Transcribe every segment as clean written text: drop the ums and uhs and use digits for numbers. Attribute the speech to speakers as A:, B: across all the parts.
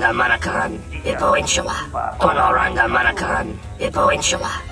A: Tonoranga Manakaran, Ipo Inshawa. Tonoranga Manakaran, Ipo Inshawa.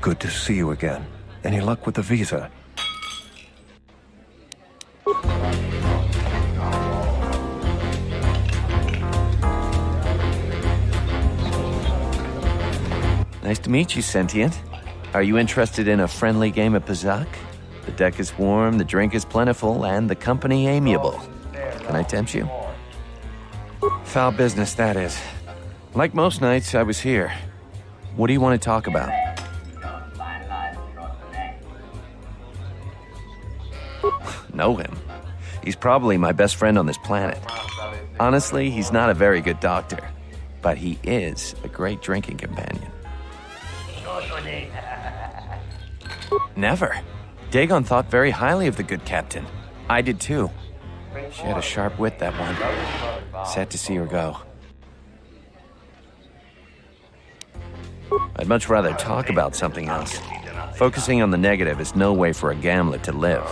B: Good to see you again. Any luck with the visa?
C: Nice to meet you, Sentient. Are you interested in a friendly game of Pazak? The deck is warm, the drink is plentiful, and the company amiable. Can I tempt you? Foul business, that is. Like most nights, I was here. What do you want to talk about? Know him. He's probably my best friend on this planet. Honestly, he's not a very good doctor, but he is a great drinking companion. Never. Dagon thought very highly of the good captain. I did too. She had a sharp wit, that one. Sad to see her go. I'd much rather talk about something else. Focusing on the negative is no way for a gambler to live.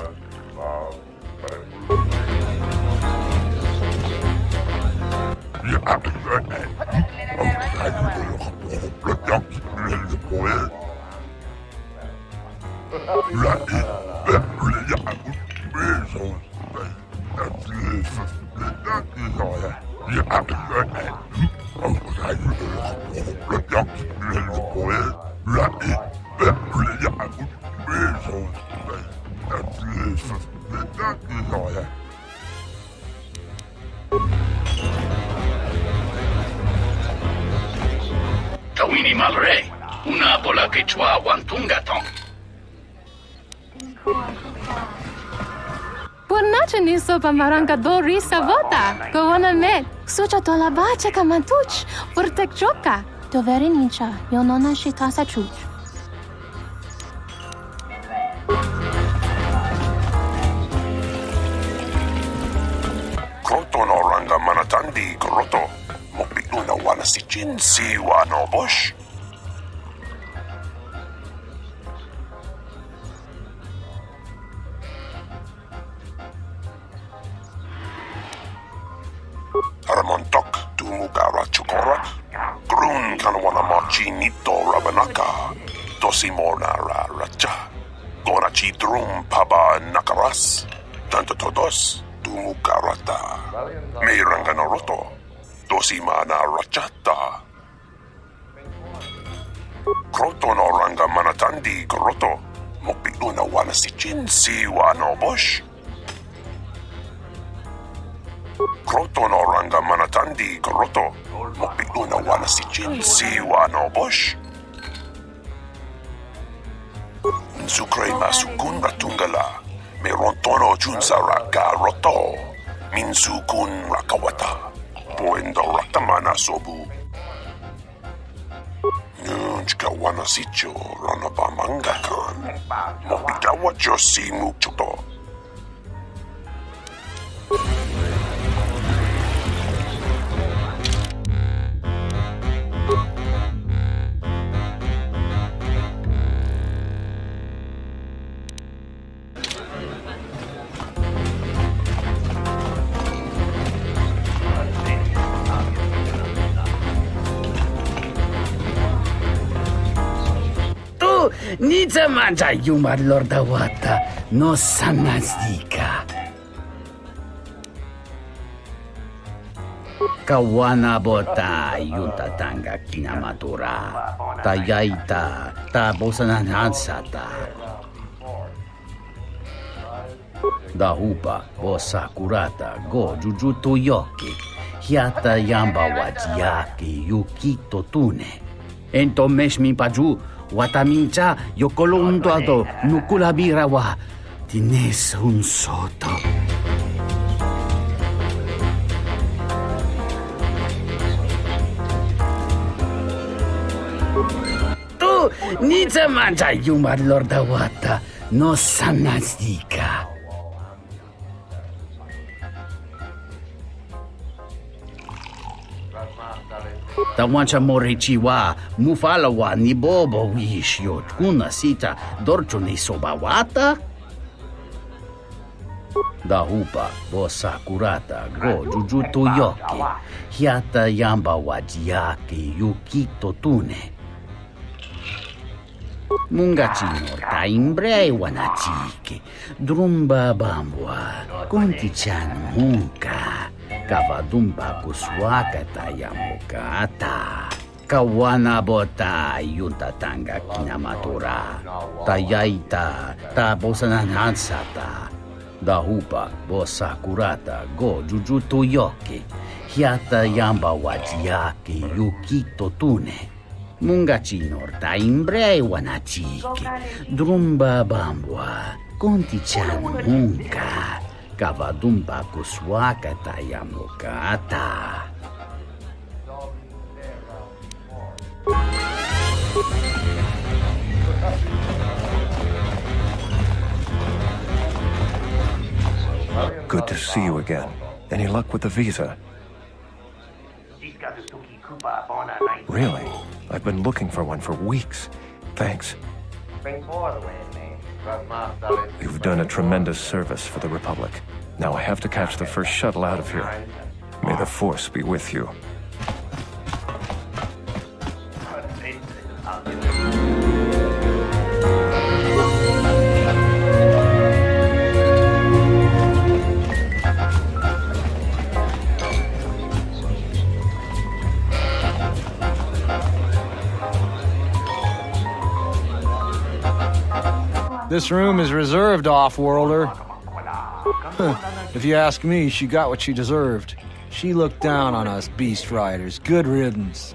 D: Tawini malre, una bola quechua wantungatong.
E: Pornace niso pamaranga dori savota. Govana met. Sucha tola bache kamantuch. Portek choka. Dovere nincha. Yonona shitasa chuch.
F: Kroto no ranga manatandi kroto. Mokbiguna wana si Jin si wano bosh. Aramontok tumugara chukora. Grun kanwana machi nito rabanaka. Tosimona ra racha. Gonachi drum paba nakaras. Tanto todos tumugarata. Meiranga noroto. Dosimana rachata. Kroto no ranga manatandi kroto. Mokbiguna wana si Jin si wano bosh. Kroto no ranga manatandi kroto. Mokbiguna wana si Jin si wano bosh. Nzukre masukun ratungala. Merontono junsara ka roto. Minsukun rakawata. Poendo ratamana sobu. Nunchka wana sicho ranabamangakan. Mokbigawa josi mukchoto.
D: Nidza manja yumar lordawata no sanazdika. Kawana bota yunta tanga kinamatura. Tayaita ta bosananansata. Dahupa o sakurata go jujuto yoki. Hiata yamba wajiyaki yukito tune. Ento meshmi paju. Watamincha yokolontuado nukulabira wa tines un soto. Nita manja yumar lorda wata no sanasdika. Tawancha morichiwa mufalawa ni bobo wishyo kuna sita dorcho ni sobawata. Dahupa bosa kurata go jujuto yoki hiata yamba wajiaki yukito tune. Mungachino taimbre wanachiki drumba bambwa kunti-chan munka kavadumba kuswaka tayamukata kawana bota yuntatanga kinamatura tayaita tabosananansata dahupa bosa kurata go jujuto yoki hiata yamba wajiaki yukito tune. Mungachinor taimbre wanachiki drumba bambwa kunti-chan munka kavadumba kuswaka tayamukata.
B: Good to see you again. Any luck with the visa? Really? I've been looking for one for weeks. Thanks. You've done a tremendous service for the Republic. Now I have to catch the first shuttle out of here. May the Force be with you.
G: This room is reserved, off-worlder. If you ask me, she got what she deserved. She looked down on us beast riders. Good riddance.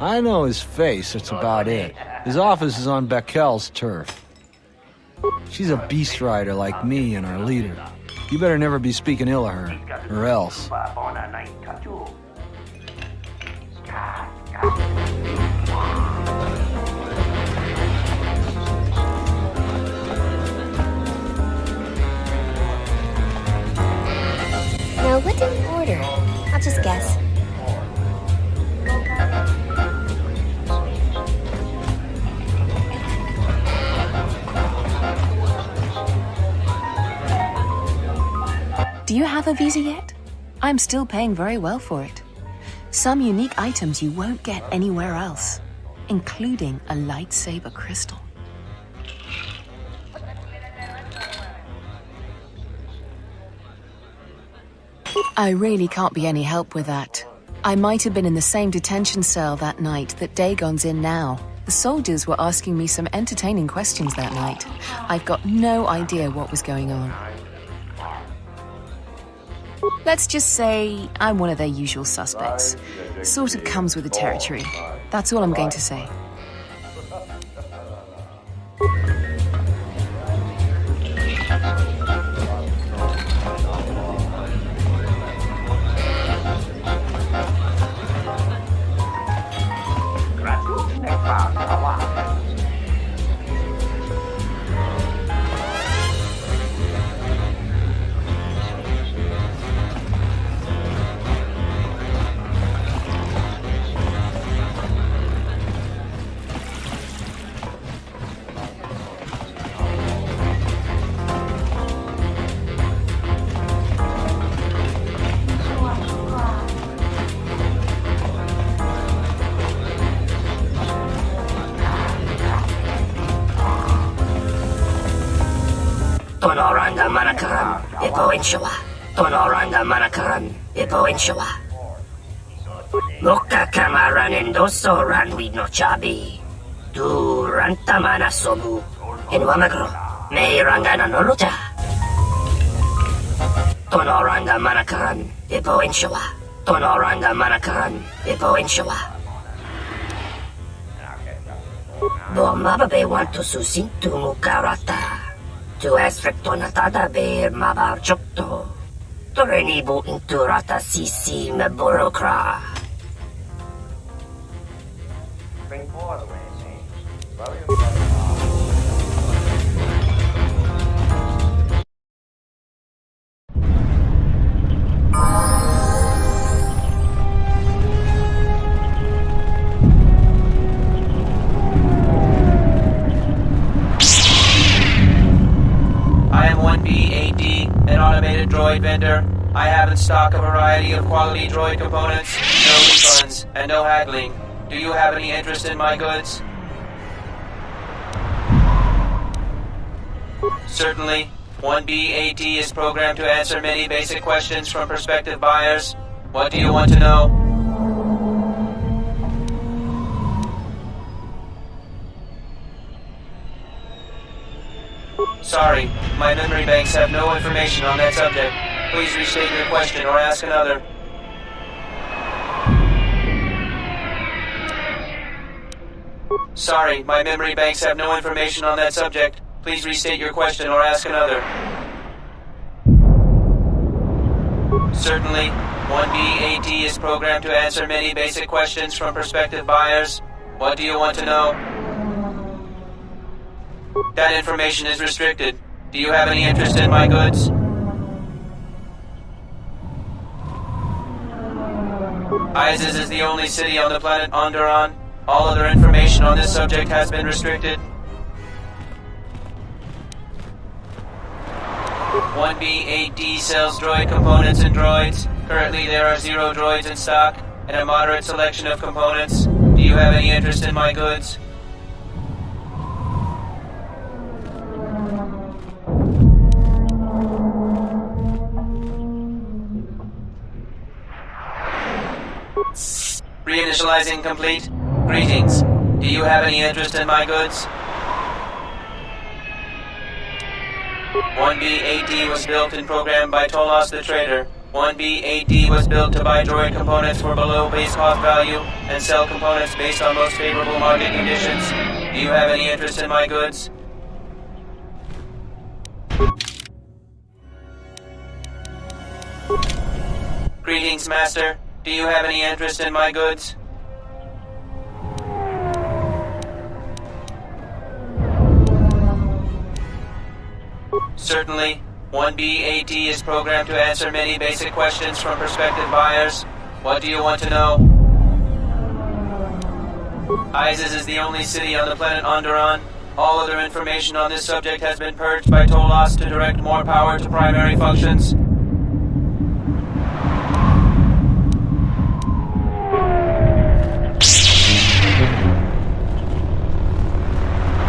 G: I know his face, that's about it. His office is on Bekel's turf. She's a beast rider like me and our leader. You better never be speaking ill of her, or else.
H: Now, what did we order? I'll just guess.
I: Do you have a visa yet? I'm still paying very well for it. Some unique items you won't get anywhere else, including a lightsaber crystal. I really can't be any help with that. I might have been in the same detention cell that night that Dagon's in now. The soldiers were asking me some entertaining questions that night. I've got no idea what was going on. Let's just say I'm one of their usual suspects. Sort of comes with the territory. That's all I'm going to say.
A: Tonoranda manakaran, ipo inshawa. Tonoranda manakaran, ipo inshawa. Moka kamaran endoso ranwi no chabi. Du rantamana sobu. Inwamagro, may rangana noluta. Tonoranda manakaran, ipo inshawa. Tonoranda manakaran, ipo inshawa. Bomababe want to susintu mukarata. Tu es rectonatada ber mabar chokto. Torenibu inturata sisi me burokra.
J: I am 1B8D, an automated droid vendor. I have in stock a variety of quality droid components, no refunds, and no haggling. Do you have any interest in my goods? Certainly. 1B8D is programmed to answer many basic questions from prospective buyers. What do you want to know? Sorry, my memory banks have no information on that subject. Please restate your question or ask another. Sorry, my memory banks have no information on that subject. Please restate your question or ask another. Certainly, 1B8D is programmed to answer many basic questions from prospective buyers. What do you want to know? That information is restricted. Do you have any interest in my goods? Iziz is the only city on the planet Onderon. All other information on this subject has been restricted. 1B8D sells droid components and droids. Currently there are 0 droids in stock, and a moderate selection of components. Do you have any interest in my goods? Reinitializing complete. Greetings. Do you have any interest in my goods? 1B8D was built and programmed by Tolos the Trader. 1B8D was built to buy droid components for below base cost value and sell components based on most favorable market conditions. Do you have any interest in my goods? Greetings, Master. Do you have any interest in my goods? Certainly. 1B8D is programmed to answer many basic questions from prospective buyers. What do you want to know? Iziz is the only city on the planet Onderon. All other information on this subject has been purged by Tolos to direct more power to primary functions.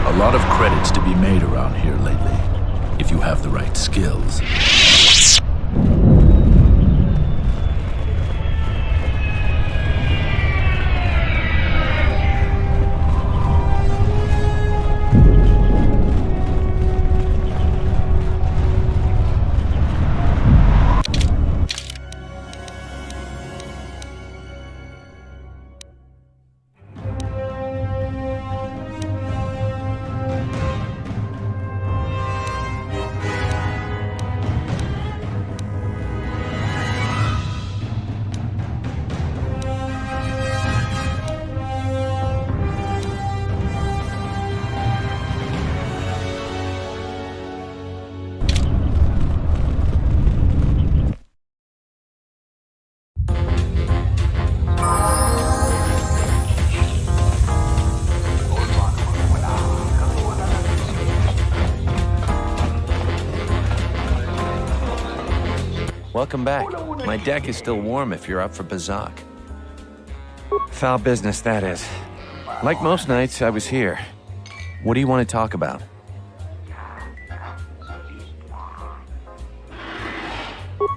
K: A lot of credits to be made around here lately, if you have the right skills.
C: Welcome back. My deck is still warm if you're up for Bazak. Foul business, that is. Like most nights, I was here. What do you want to talk about?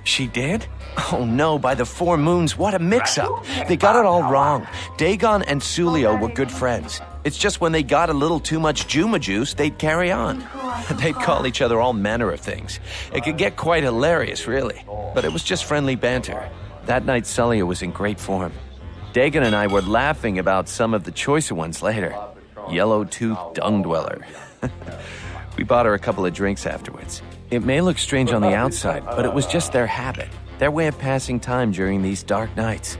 C: She did? Oh no, by the 4 moons, what a mix-up. They got it all wrong. Dxun and Sulio were good friends. It's just when they got a little too much Juma juice, they'd carry on. They'd call each other all manner of things. It could get quite hilarious, really. But it was just friendly banter. That night, Sulio was in great form. Dxun and I were laughing about some of the choicer ones later. Yellow-toothed dung dweller. We bought her a couple of drinks afterwards. It may look strange on the outside, but it was just their habit. Their way of passing time during these dark nights.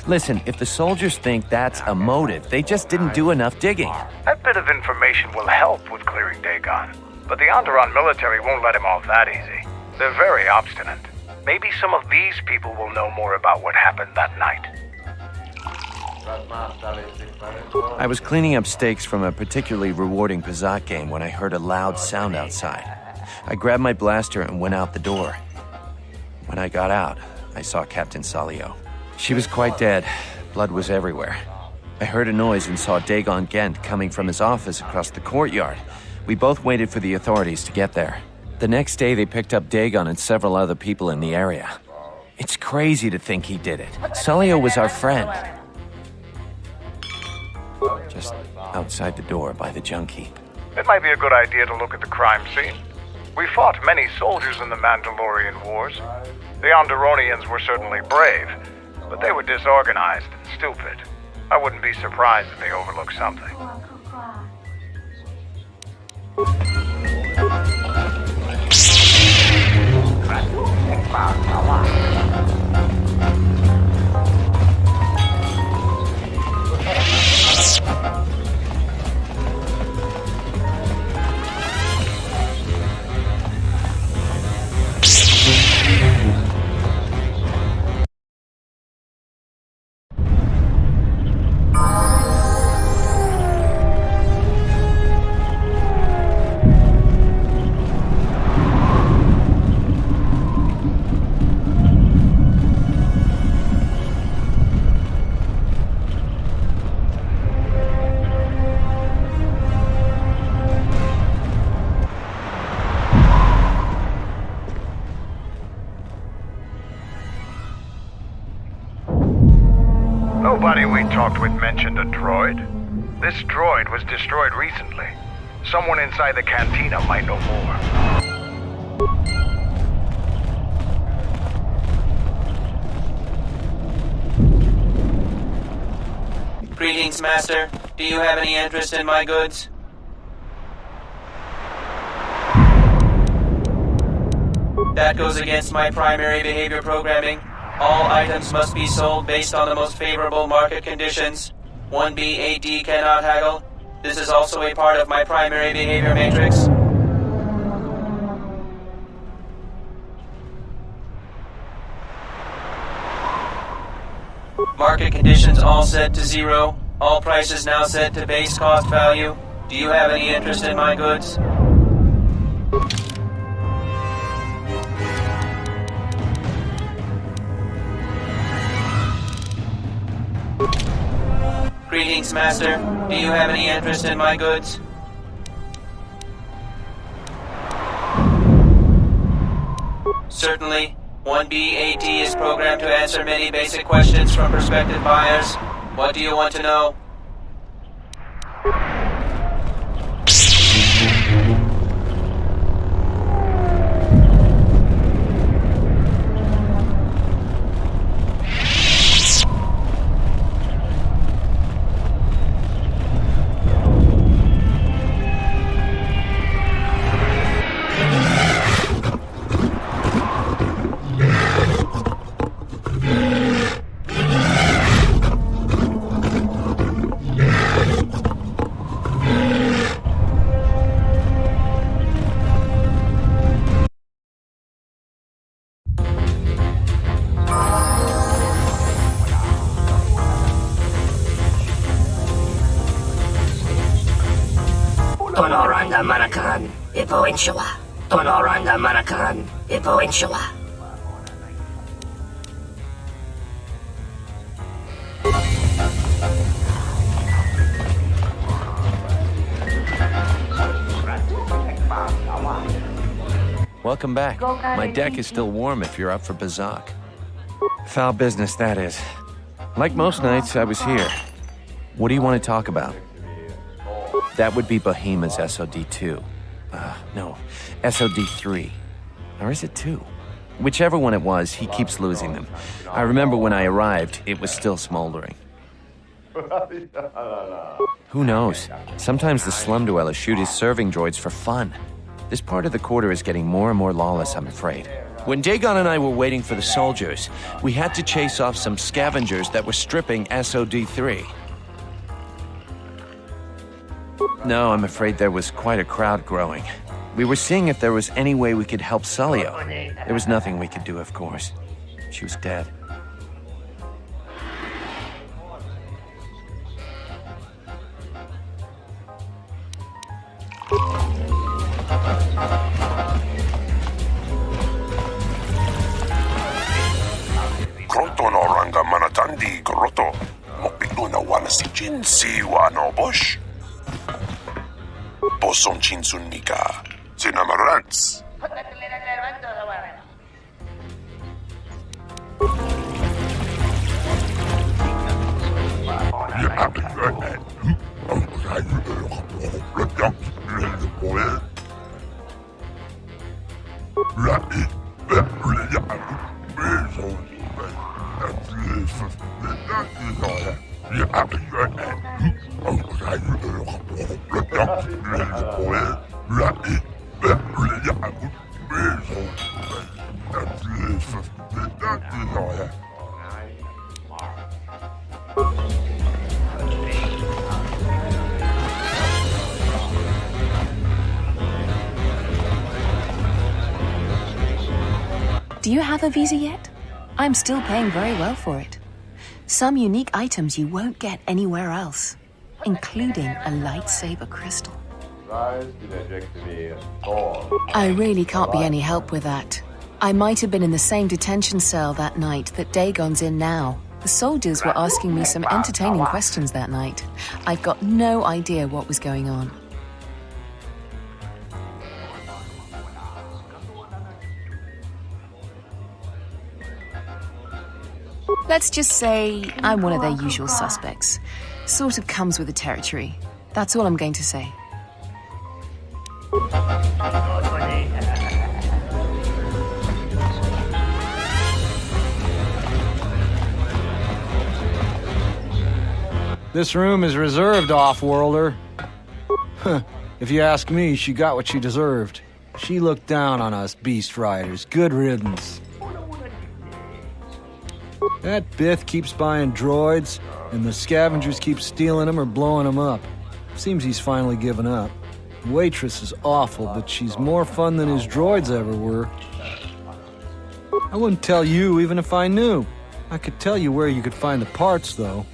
C: Listen, if the soldiers think that's a motive, they just didn't do enough digging.
L: That bit of information will help with clearing Dxun, but the Onderon military won't let him off that easy. They're very obstinate. Maybe some of these people will know more about what happened that night.
C: I was cleaning up stakes from a particularly rewarding Pazak game when I heard a loud sound outside. I grabbed my blaster and went out the door. When I got out, I saw Captain Salio. She was quite dead. Blood was everywhere. I heard a noise and saw Dagon Gent coming from his office across the courtyard. We both waited for the authorities to get there. The next day, they picked up Dagon and several other people in the area. It's crazy to think he did it. Salio was our friend. Just outside the door by the junk heap.
L: It might be a good idea to look at the crime scene. We fought many soldiers in the Mandalorian Wars. The Onderonians were certainly brave, but they were disorganized and stupid. I wouldn't be surprised if they overlooked something. Nobody we talked with mentioned a droid. This droid was destroyed recently. Someone inside the cantina might know more.
J: Greetings, Master. Do you have any interest in my goods? That goes against my primary behavior programming. All items must be sold based on the most favorable market conditions. 1B8D cannot haggle. This is also a part of my primary behavior matrix. Market conditions all set to 0. All prices now set to base cost value. Do you have any interest in my goods? Greetings, Master. Do you have any interest in my goods? Certainly. 1B8D is programmed to answer many basic questions from prospective buyers. What do you want to know?
A: Tonoranda Manakaran, Ipo Inshawa. Tonoranda Manakaran, Ipo Inshawa.
C: Welcome back. My deck is still warm if you're up for Bazak. Foul business, that is. Like most nights, I was here. What do you want to talk about? That would be Bohema's SOD-2. No, SOD-3. Or is it 2? Whichever one it was, he keeps losing them. I remember when I arrived, it was still smoldering. Who knows? Sometimes the slum dwellers shoot his serving droids for fun. This part of the quarter is getting more and more lawless, I'm afraid. When Dagon and I were waiting for the soldiers, we had to chase off some scavengers that were stripping SOD-3. No, I'm afraid there was quite a crowd growing. We were seeing if there was any way we could help Sulio. There was nothing we could do, of course. She was dead.
F: Kroto no ranga manatandi groto. Mopilo na wana si Jin siwa no bush. Boson chinsun mika. Sinamarants.
I: Do you have a visa yet? I'm still paying very well for it. Some unique items you won't get anywhere else, including a lightsaber crystal. I really can't be any help with that. I might have been in the same detention cell that night that Dagon's in now. The soldiers were asking me some entertaining questions that night. I've got no idea what was going on. Let's just say I'm one of their usual suspects. Sort of comes with the territory. That's all I'm going to say.
G: This room is reserved, off-worlder. If you ask me, she got what she deserved. She looked down on us beast riders. Good riddance. That Bith keeps buying droids, and the scavengers keep stealing them or blowing them up. Seems he's finally given up. The waitress is awful, but she's more fun than his droids ever were. I wouldn't tell you even if I knew. I could tell you where you could find the parts, though.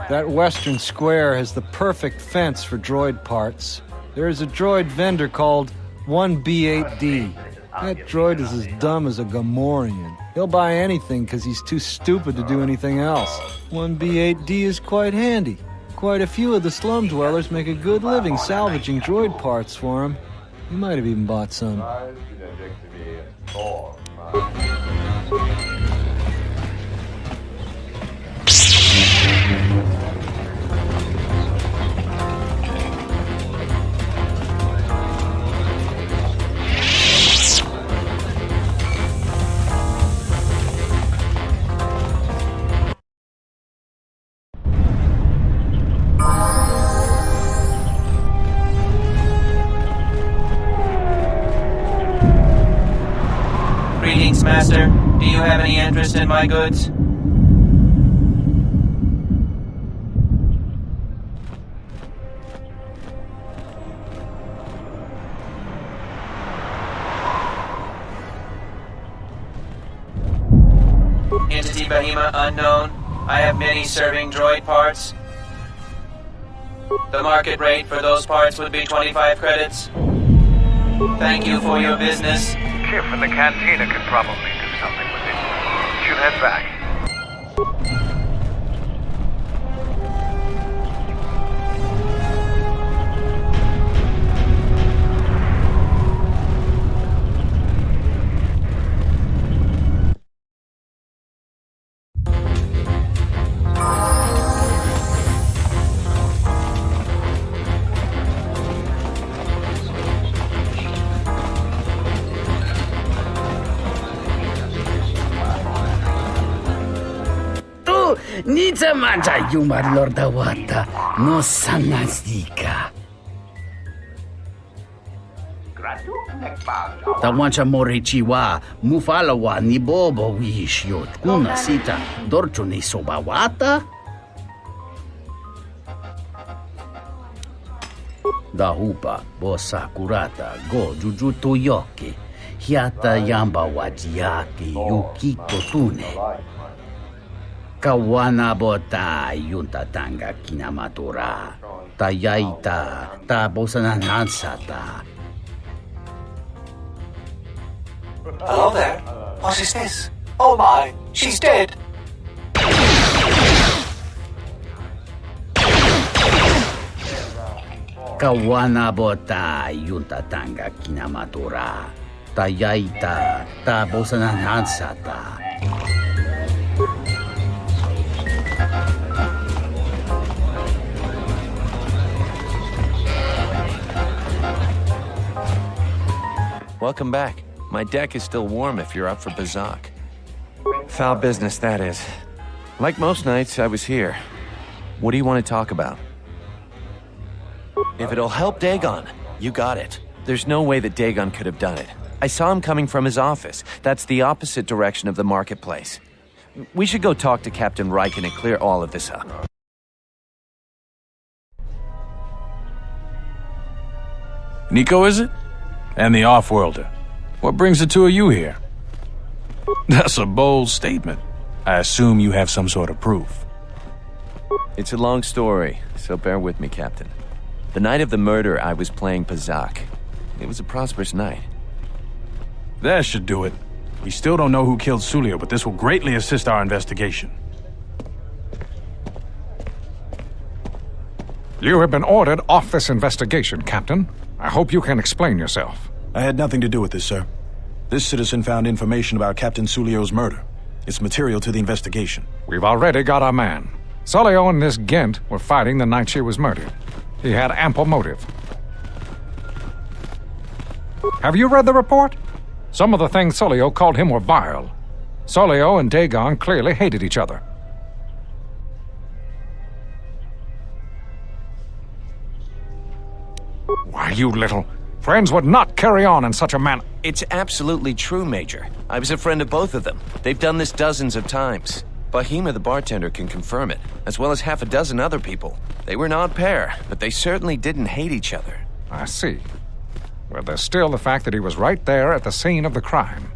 G: That western square has the perfect fence for droid parts. There is a droid vendor called 1B8D. That droid is as dumb as a Gamorrean. He'll buy anything because he's too stupid to do anything else. 1B8D is quite handy. Quite a few of the slum dwellers make a good living salvaging droid parts for him. You might have even bought some.
J: Greetings, Master. Do you have any interest in my goods? Entity Bahima unknown. I have many serving droid parts. The market rate for those parts would be 25 credits. Thank you for your business.
L: Kif in the cantina could probably do something with it. You should head back.
D: Nita manja yuma lorda wata no sanazdika. Tawancha morichiwa, mufalawa ni bobo wishyo, kuna sita, dorcho ni sobawata? Dahupa, bosa kurata, go jujuto yoke, hiata yamba wajiaki, yukito tune. Kawana bota yunta tanga kinamatura, tayaita, ta bosananansata.
M: Hello there. What is this? Oh my, she's dead.
D: Kawana bota yunta tanga kinamatura, tayaita, ta bosananansata.
C: Welcome back. My deck is still warm if you're up for Bazak. Foul business, that is. Like most nights, I was here. What do you want to talk about? If it'll help Dagon, you got it. There's no way that Dagon could have done it. I saw him coming from his office. That's the opposite direction of the marketplace. We should go talk to Captain Riken and clear all of this up.
K: Nico, is it? And the Offworlder. What brings the two of you here? That's a bold statement. I assume you have some sort of proof.
C: It's a long story, so bear with me, Captain. The night of the murder, I was playing Bazak. It was a prosperous night.
K: That should do it. We still don't know who killed Sulio, but this will greatly assist our investigation.
N: You have been ordered off this investigation, Captain. I hope you can explain yourself.
O: I had nothing to do with this, sir. This citizen found information about Captain Sulio's murder. It's material to the investigation.
N: We've already got our man. Sulio and this Gent were fighting the night she was murdered. He had ample motive. Have you read the report? Some of the things Sulio called him were vile. Sulio and Dagon clearly hated each other. Why, you little... Friends would not carry on in such a manner.
C: It's absolutely true, Major. I was a friend of both of them. They've done this dozens of times. Bahima the bartender can confirm it, as well as half a dozen other people. They were an odd pair, but they certainly didn't hate each other.
N: I see. Well, there's still the fact that he was right there at the scene of the crime.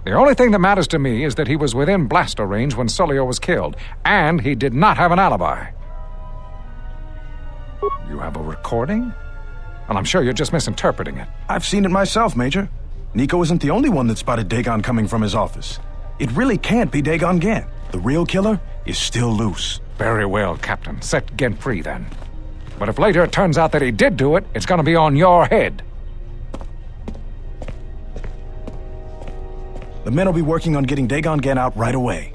N: The only thing that matters to me is that he was within blaster range when Sulio was killed, and he did not have an alibi. You have a recording? Well, I'm sure you're just misinterpreting it.
O: I've seen it myself, Major. Nico isn't the only one that spotted Dagon coming from his office. It really can't be Dagon Gent. The real killer is still loose.
N: Very well, Captain. Set Gent free, then. But if later it turns out that he did do it, it's gonna be on your head.
O: The men will be working on getting Dagon Gent out right away.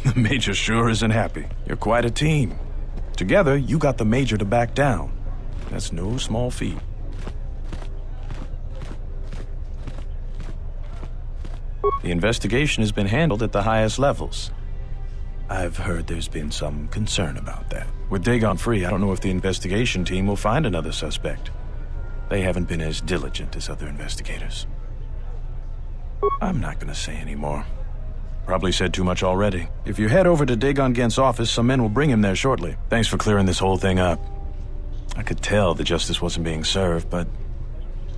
O: The Major sure isn't happy. You're quite a team. Together, you got the Major to back down. That's no small feat. The investigation has been handled at the highest levels. I've heard there's been some concern about that. With Dagon free, I don't know if the investigation team will find another suspect. They haven't been as diligent as other investigators. I'm not gonna say any more. Probably said too much already. If you head over to Dagon Gent's office, some men will bring him there shortly. Thanks for clearing this whole thing up. I could tell the justice wasn't being served, but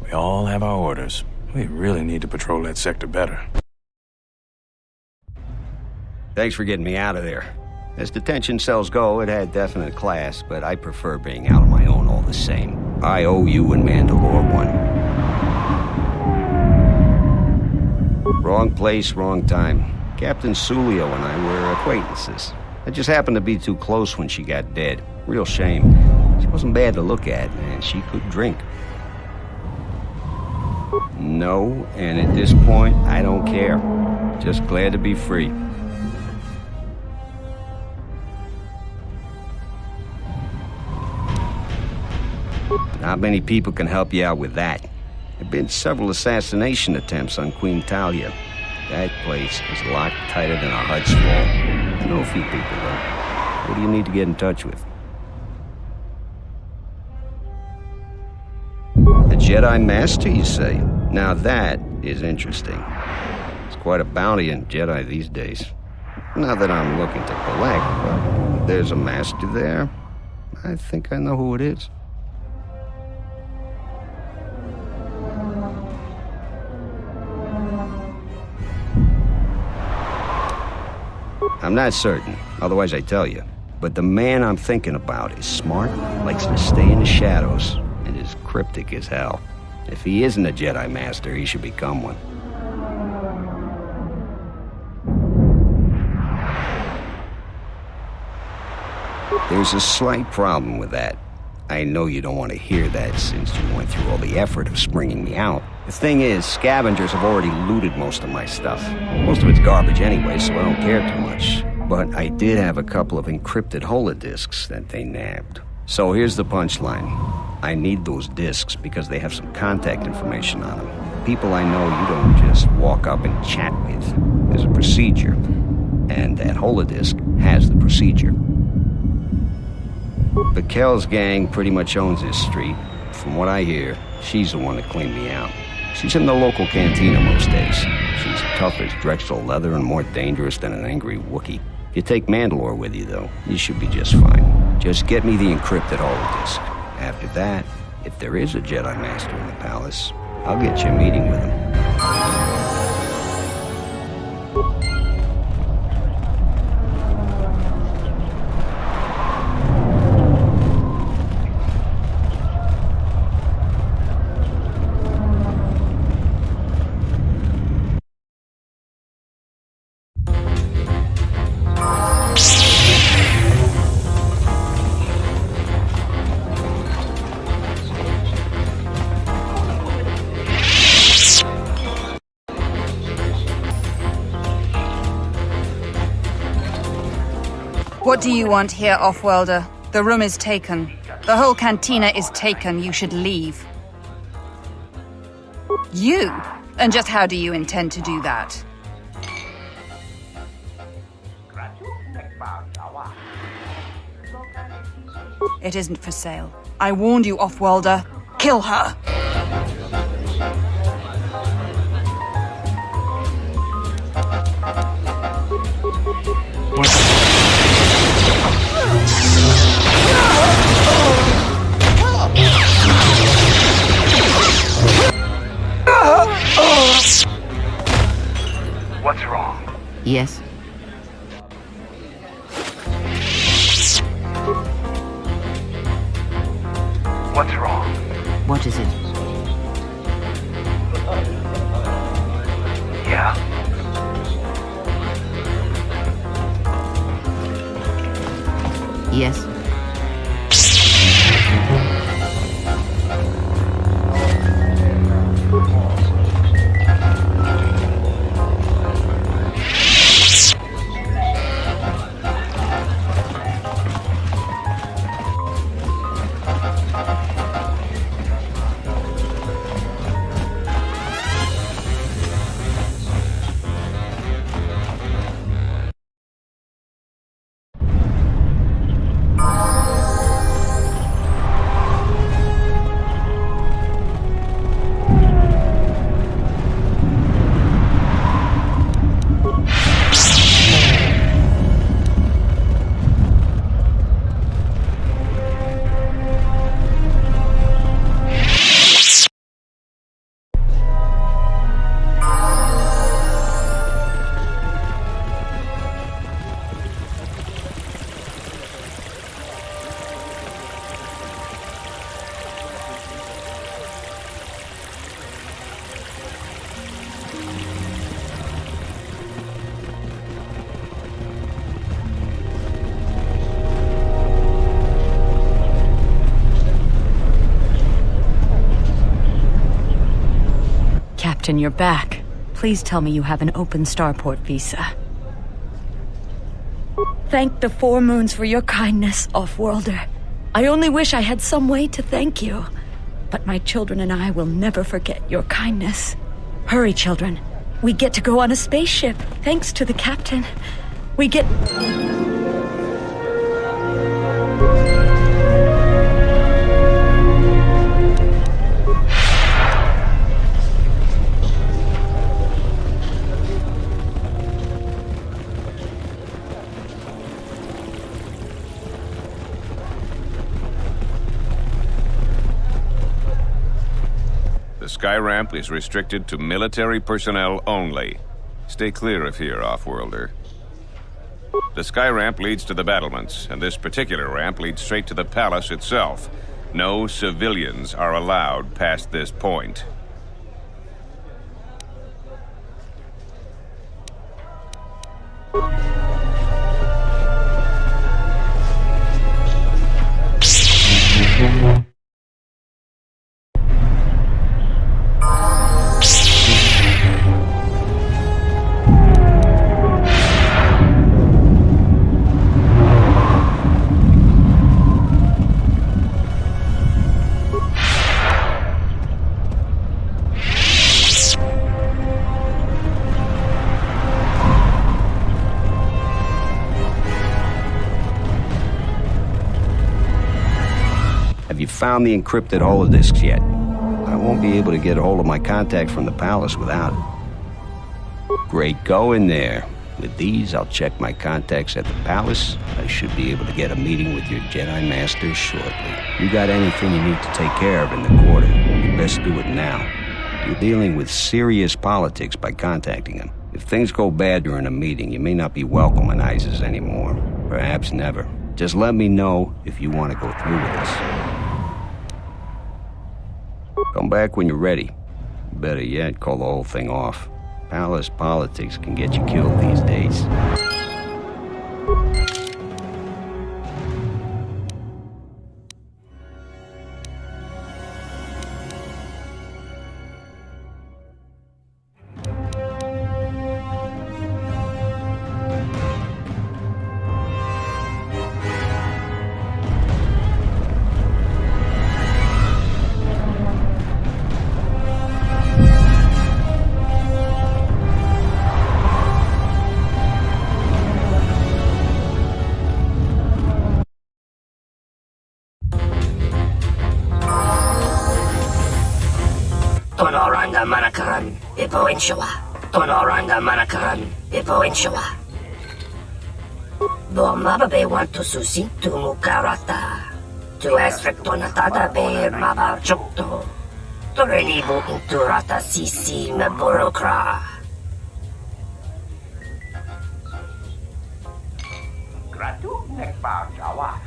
O: we all have our orders. We really need to patrol that sector better.
P: Thanks for getting me out of there. As detention cells go, it had definite class, but I prefer being out on my own all the same. I owe you and Mandalore one. Wrong place, wrong time. Captain Sulio and I were acquaintances. I just happened to be too close when she got dead. Real shame. She wasn't bad to look at, and she could drink. No, and at this point, I don't care. Just glad to be free. Not many people can help you out with that. There have been several assassination attempts on Queen Talia. That place is locked tighter than a Hud's Fall. I know a few people, though. What do you need to get in touch with? A Jedi Master, you say? Now that is interesting. It's quite a bounty in Jedi these days. Not that I'm looking to collect, but there's a master there. I think I know who it is. I'm not certain, otherwise I'd tell you. But the man I'm thinking about is smart, likes to stay in the shadows, and is cryptic as hell. If he isn't a Jedi Master, he should become one. There's a slight problem with that. I know you don't want to hear that since you went through all the effort of springing me out. The thing is, scavengers have already looted most of my stuff. Most of it's garbage anyway, so I don't care too much. But I did have a couple of encrypted holodiscs that they nabbed. So here's the punchline. I need those discs because they have some contact information on them. People I know you don't just walk up and chat with. There's a procedure. And that holodisc has the procedure. The Kells gang pretty much owns this street. From what I hear, she's the one that cleaned me out. She's in the local cantina most days. She's tough as Drexel leather and more dangerous than an angry Wookiee. If you take Mandalore with you, though, you should be just fine. Just get me the encrypted holodisc. After that, if there is a Jedi Master in the palace, I'll get you a meeting with him.
Q: What do you want here, Offworlder? The room is taken. The whole cantina is taken. You should leave. You? And just how do you intend to do that? It isn't for sale. I warned you, Offworlder. Kill her!
L: What's wrong?
R: Yes.
L: What's wrong?
R: What is it?
L: Yeah?
R: Yes.
S: Captain, you're back. Please tell me you have an open starport visa. Thank the Four Moons for your kindness, Offworlder. I only wish I had some way to thank you. But my children and I will never forget your kindness. Hurry, children. We get to go on a spaceship, thanks to the captain. We get...
R: sky ramp is restricted to military personnel only. Stay clear of here, Offworlder. The sky ramp leads to the battlements, and this particular ramp leads straight to the palace itself. No civilians are allowed past this point.
P: Have you found the encrypted holodisks yet? I won't be able to get a hold of my contacts from the palace without it. Great going there. With these, I'll check my contacts at the palace. I should be able to get a meeting with your Jedi Master shortly. You got anything you need to take care of in the quarter, you best do it now. You're dealing with serious politics by contacting them. If things go bad during a meeting, you may not be welcome in Iziz anymore. Perhaps never. Just let me know if you want to go through with this. Come back when you're ready. Better yet, call the whole thing off. Palace politics can get you killed these days.
A: Tonoranga manakaran, Ipo Inshawa. Tonoranga manakaran, Ipo Inshawa. Bomababe want to susi to mukarata. To esfrektonatada be mabar chokto. To renibo inturata sisi meborokra.
M: Gratu nekbar jawa.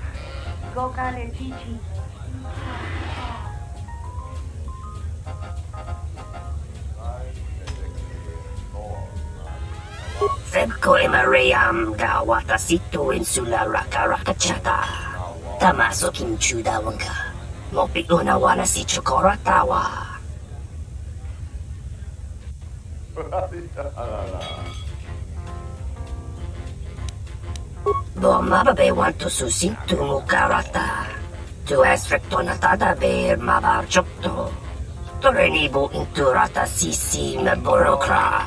M: Gokale chichi.
A: Febko Emariam Gawata Situ Insula Raka Rakachata. Tamaso Kinchuda Wanka. Mopi Unawana si Chokoratawa. Bomababe want to susi to mukarata. To esfrektonatada be mabar chokto. To renibo inturata sisi meborokra.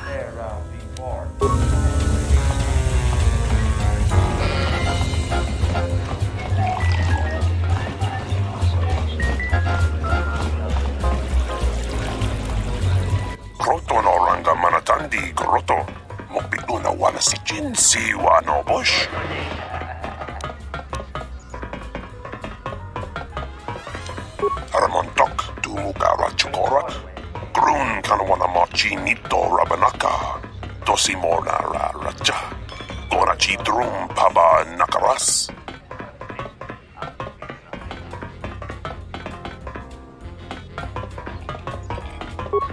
F: Kroto no ranga manatandi groto. Mokpigno na wana si Jin siwa no bush. Aramontok tumukara chukorak. Grun kanawana machi nito rabanaka. Tosimona ra racha. Gonachi drum paba nakaras.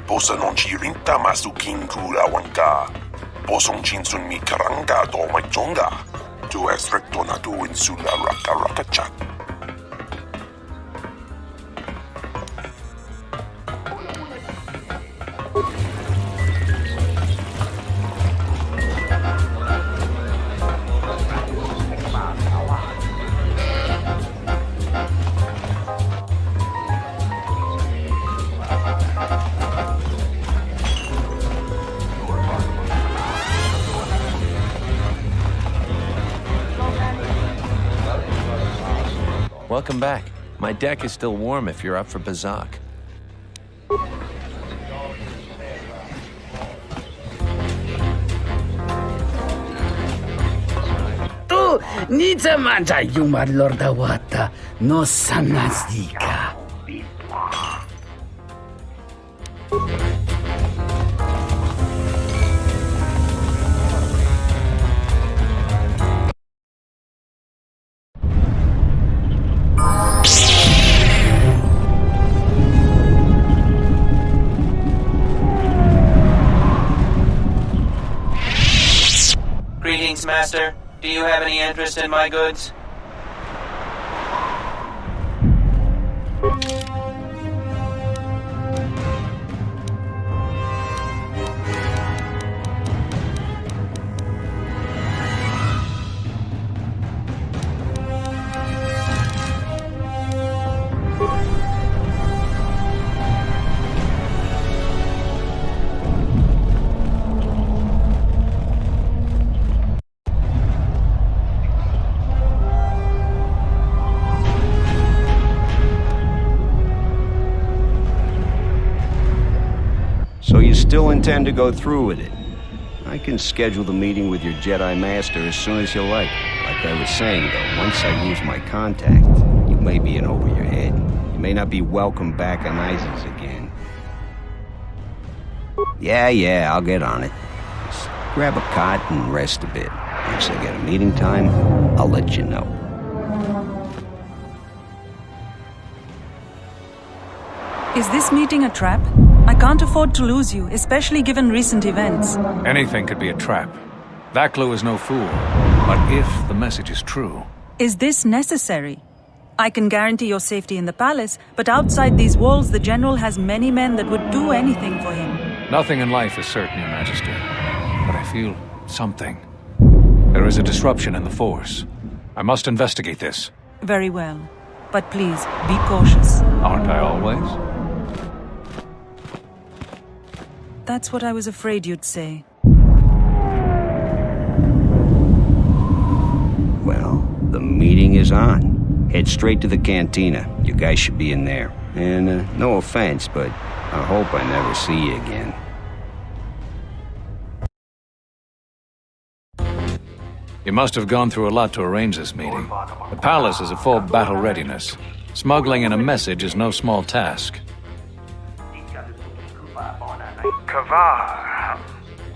F: Posa non ci rinta masu kingura wanka. Posong chinsun mi karanga do mai jonga. Tu es recto na tu insula raka raka chat.
C: Welcome back. My deck is still warm if you're up for Bazak.
D: Tu nița manja yumar lordawata no sanazdika.
J: Master. Do you have any interest in my goods?
P: So you still intend to go through with it? I can schedule the meeting with your Jedi Master as soon as you like. Like I was saying, though, once I lose my contact, you may be in over your head. You may not be welcome back on Iziz again. Yeah, I'll get on it. Just grab a cot and rest a bit. Once I get a meeting time, I'll let you know.
T: Is this meeting a trap? I can't afford to lose you, especially given recent events.
N: Anything could be a trap. Vaklu is no fool. But if the message is true...
T: Is this necessary? I can guarantee your safety in the palace, but outside these walls, the General has many men that would do anything for him.
N: Nothing in life is certain, Your Majesty. But I feel something. There is a disruption in the Force. I must investigate this.
T: Very well. But please, be cautious.
N: Aren't I always?
T: That's what I was afraid you'd say.
P: Well, the meeting is on. Head straight to the cantina. You guys should be in there. And, no offense, but I hope I never see you again.
N: You must have gone through a lot to arrange this meeting. The palace is at full battle readiness. Smuggling in a message is no small task.
L: Kavar,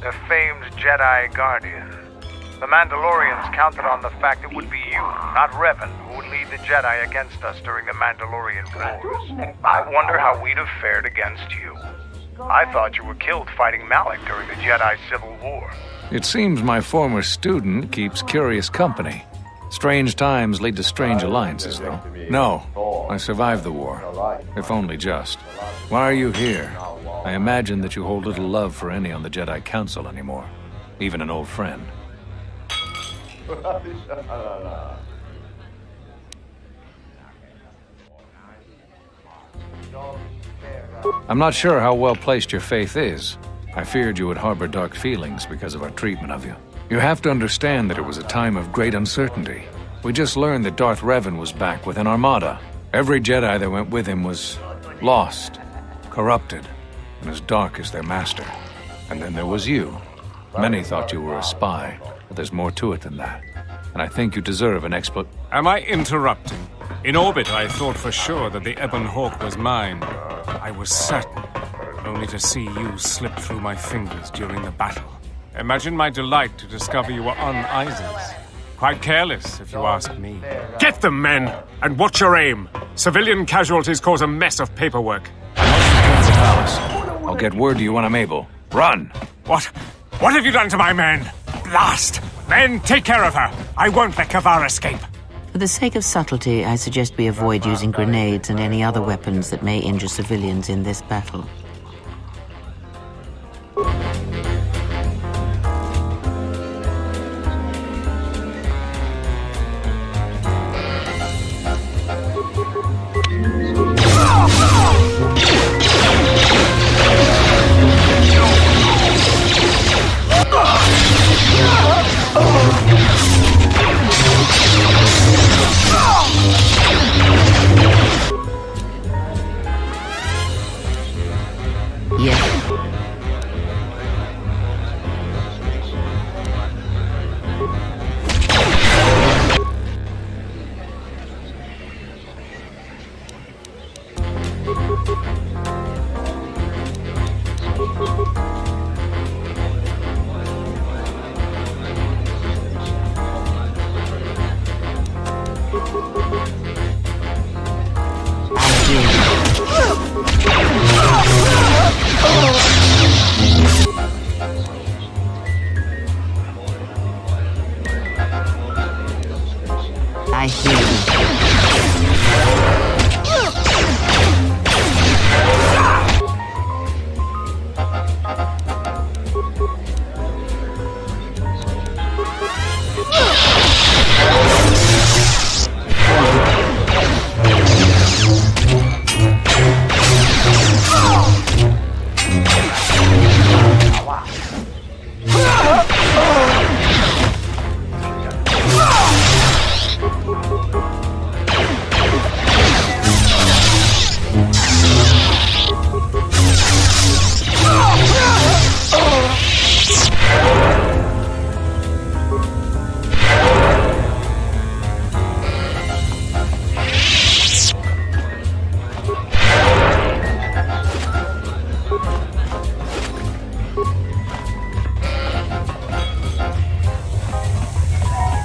L: the famed Jedi Guardian. The Mandalorians counted on the fact it would be you, not Revan, who would lead the Jedi against us during the Mandalorian Wars. I wonder how we'd have fared against you. I thought you were killed fighting Malik during the Jedi Civil War.
N: It seems my former student keeps curious company. Strange times lead to strange alliances, though. No, I survived the war, if only just. Why are you here? I imagine that you hold little love for any on the Jedi Council anymore, even an old friend. I'm not sure how well placed your faith is. I feared you would harbor dark feelings because of our treatment of you. You have to understand that it was a time of great uncertainty. We just learned that Darth Revan was back with an armada. Every Jedi that went with him was lost, corrupted, and as dark as their master. And then there was you. Many thought you were a spy, but there's more to it than that. And I think you deserve an
U: Am I interrupting? In orbit, I thought for sure that the Ebon Hawk was mine. I was certain, only to see you slip through my fingers during the battle. Imagine my delight to discover you were on Iziz. Quite careless, if you ask me. Get them, men, and watch your aim. Civilian casualties cause a mess of paperwork.
N: I'll get word to you when I'm able. Run!
U: What have you done to my men? Blast! Men, take care of her. I won't let Kavar escape.
V: For the sake of subtlety, I suggest we avoid using grenades and any other weapons that may injure civilians in this battle. I hear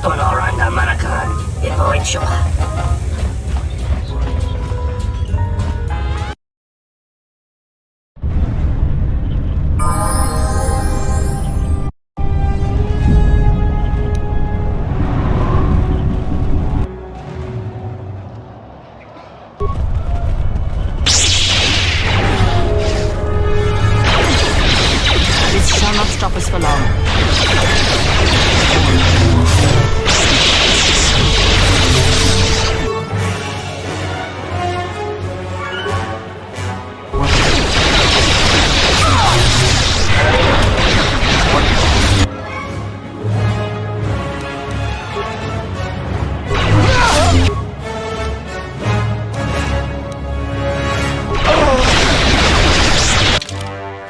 A: Tonoranda Manakan, avoid Shua.
V: this shall not stop us for long.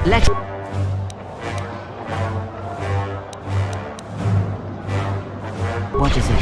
V: Let what is it?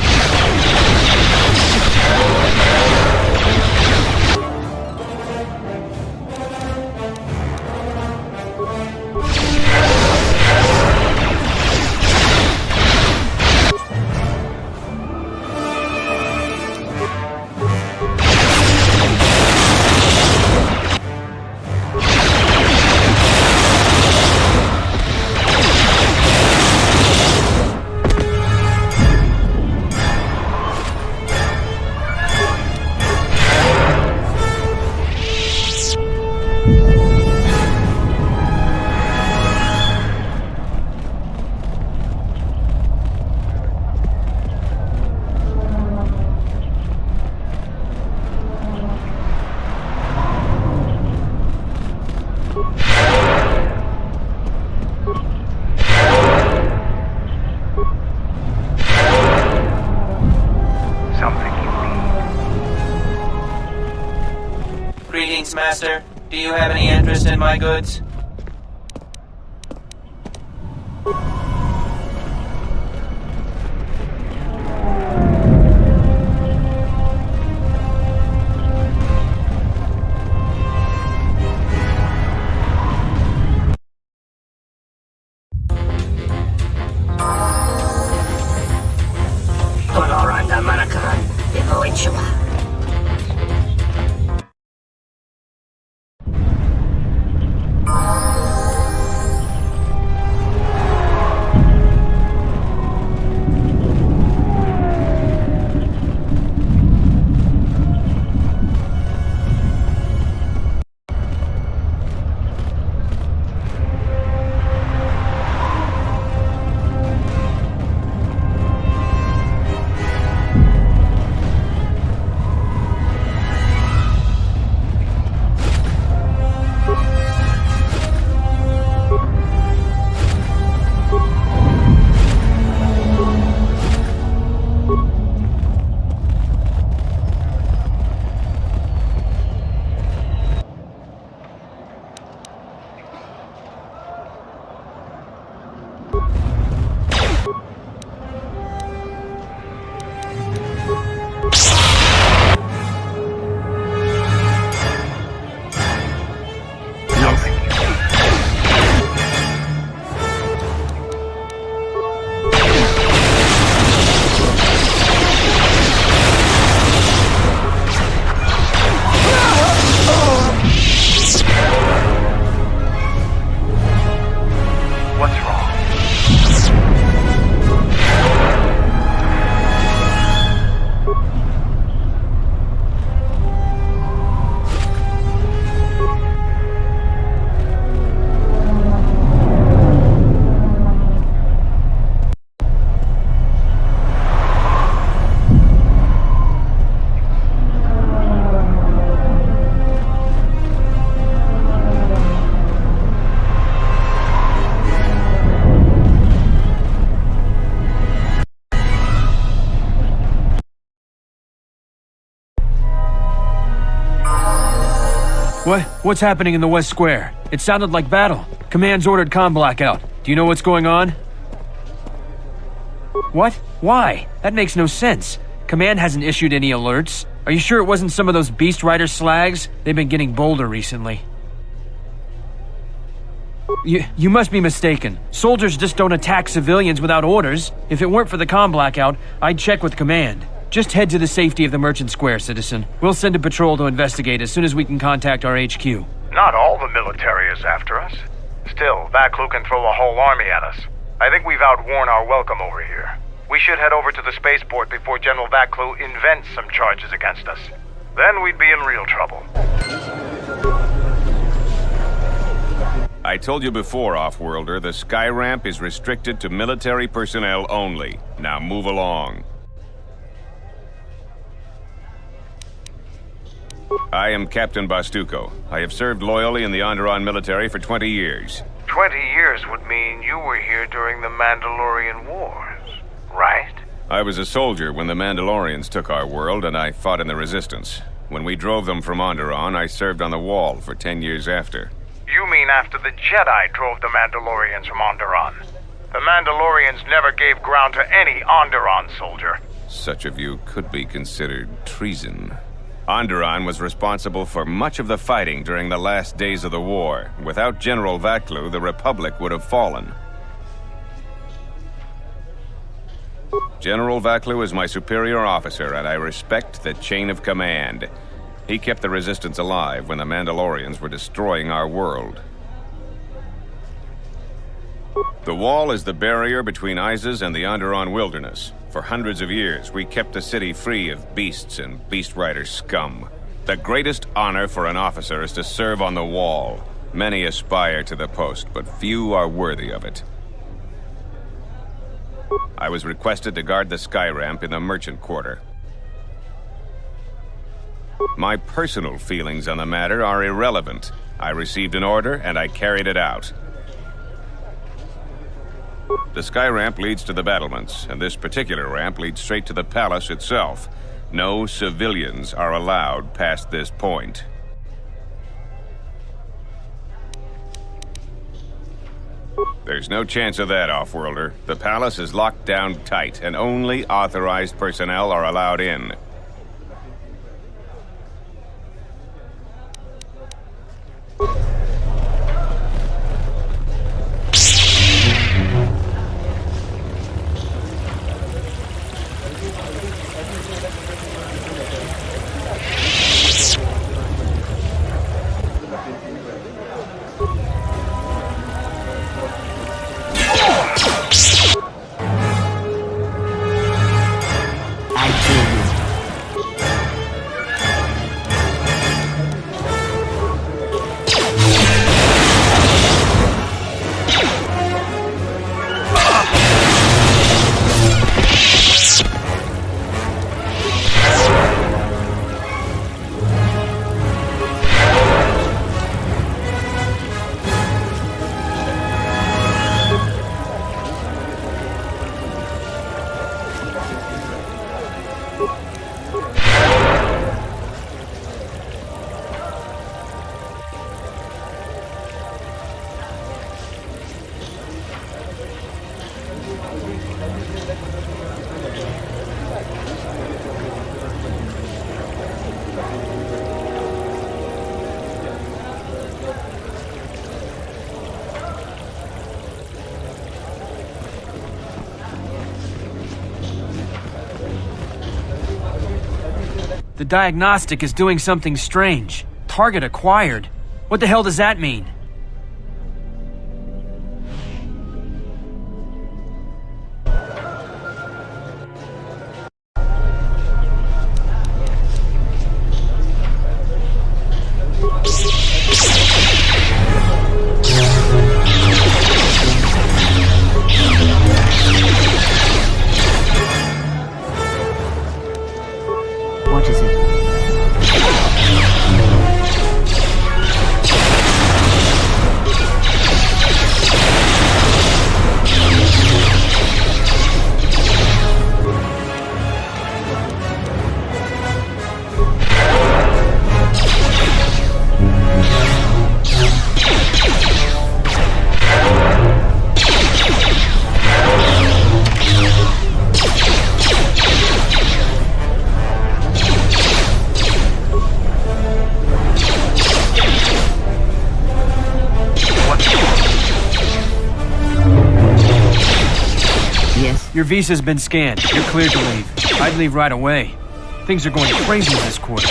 J: Greetings, Master. Do you have any interest in my goods?
A: Tonoranda Manakan, avoid Shua.
B: What's happening in the West Square? It sounded like battle. Command's ordered comm blackout. Do you know what's going on? What? Why? That makes no sense. Command hasn't issued any alerts. Are you sure it wasn't some of those Beast Rider slags? They've been getting bolder recently. You must be mistaken. Soldiers just don't attack civilians without orders. If it weren't for the comm blackout, I'd check with Command. Just head to the safety of the Merchant Square, citizen. We'll send a patrol to investigate as soon as we can contact our HQ.
L: Not all the military is after us. Still, Vaklu can throw a whole army at us. I think we've outworn our welcome over here. We should head over to the spaceport before General Vaklu invents some charges against us. Then we'd be in real trouble.
R: I told you before, Offworlder, the sky ramp is restricted to military personnel only. Now move along. I am Captain Bastuco. I have served loyally in the Onderon military for 20 years.
L: 20 years would mean you were here during the Mandalorian Wars, right?
R: I was a soldier when the Mandalorians took our world, and I fought in the Resistance. When we drove them from Onderon, I served on the Wall for 10 years after.
L: You mean after the Jedi drove the Mandalorians from Onderon? The Mandalorians never gave ground to any Onderon soldier.
R: Such of you could be considered treason. Onderon was responsible for much of the fighting during the last days of the war. Without General Vaklu, the Republic would have fallen. General Vaklu is my superior officer, and I respect the chain of command. He kept the Resistance alive when the Mandalorians were destroying our world. The Wall is the barrier between Iziz and the Onderon wilderness. For hundreds of years, we kept the city free of beasts and Beast Rider scum. The greatest honor for an officer is to serve on the Wall. Many aspire to the post, but few are worthy of it. I was requested to guard the sky ramp in the merchant quarter. My personal feelings on the matter are irrelevant. I received an order, and I carried it out. The sky ramp leads to the battlements, and this particular ramp leads straight to the palace itself. No civilians are allowed past this point. There's no chance of that, Offworlder. The palace is locked down tight, and only authorized personnel are allowed in.
B: The diagnostic is doing something strange. Target acquired. What the hell does that mean?
V: What is it?
B: Your visa's been scanned. You're cleared to leave. I'd leave right away. Things are going crazy this quarter.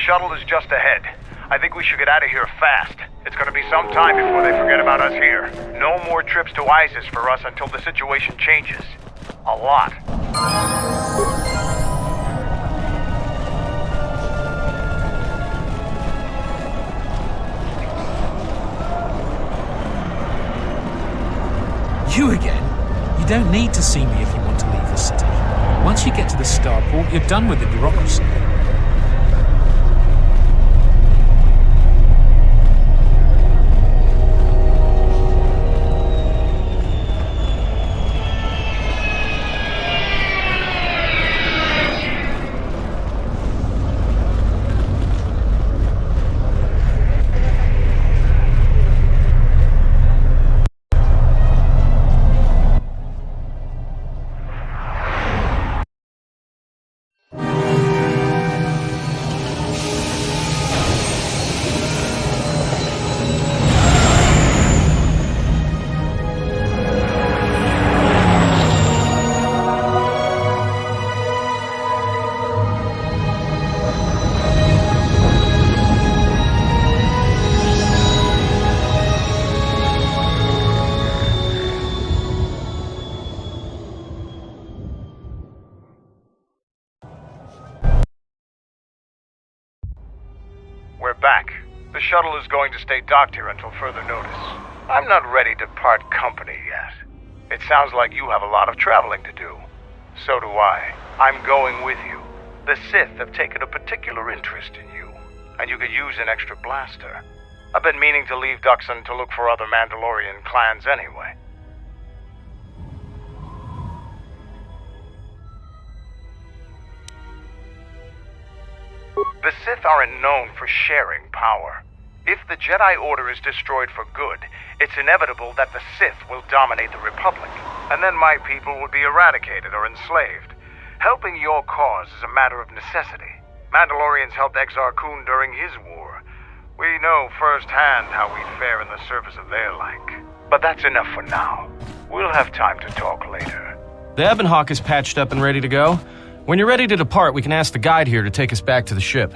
L: Shuttle is just ahead. I think we should get out of here fast. It's gonna be some time before they forget about us here. No more trips to Iziz for us until the situation changes. A lot.
E: You again? You don't need to see me if you want to leave the city. Once you get to the starport, you're done with the bureaucracy.
L: We're back. The shuttle is going to stay docked here until further notice. I'm not ready to part company yet. It sounds like you have a lot of traveling to do. So do I. I'm going with you. The Sith have taken a particular interest in you, and you could use an extra blaster. I've been meaning to leave Dxun to look for other Mandalorian clans anyway. The Sith aren't known for sharing power. If the Jedi Order is destroyed for good, it's inevitable that the Sith will dominate the Republic, and then my people would be eradicated or enslaved. Helping your cause is a matter of necessity. Mandalorians helped Exar Kun during his war. We know firsthand how we fare in the service of their like. But that's enough for now. We'll have time to talk later.
H: The Ebon Hawk is patched up and ready to go. When you're ready to depart, we can ask the guide here to take us back to the ship.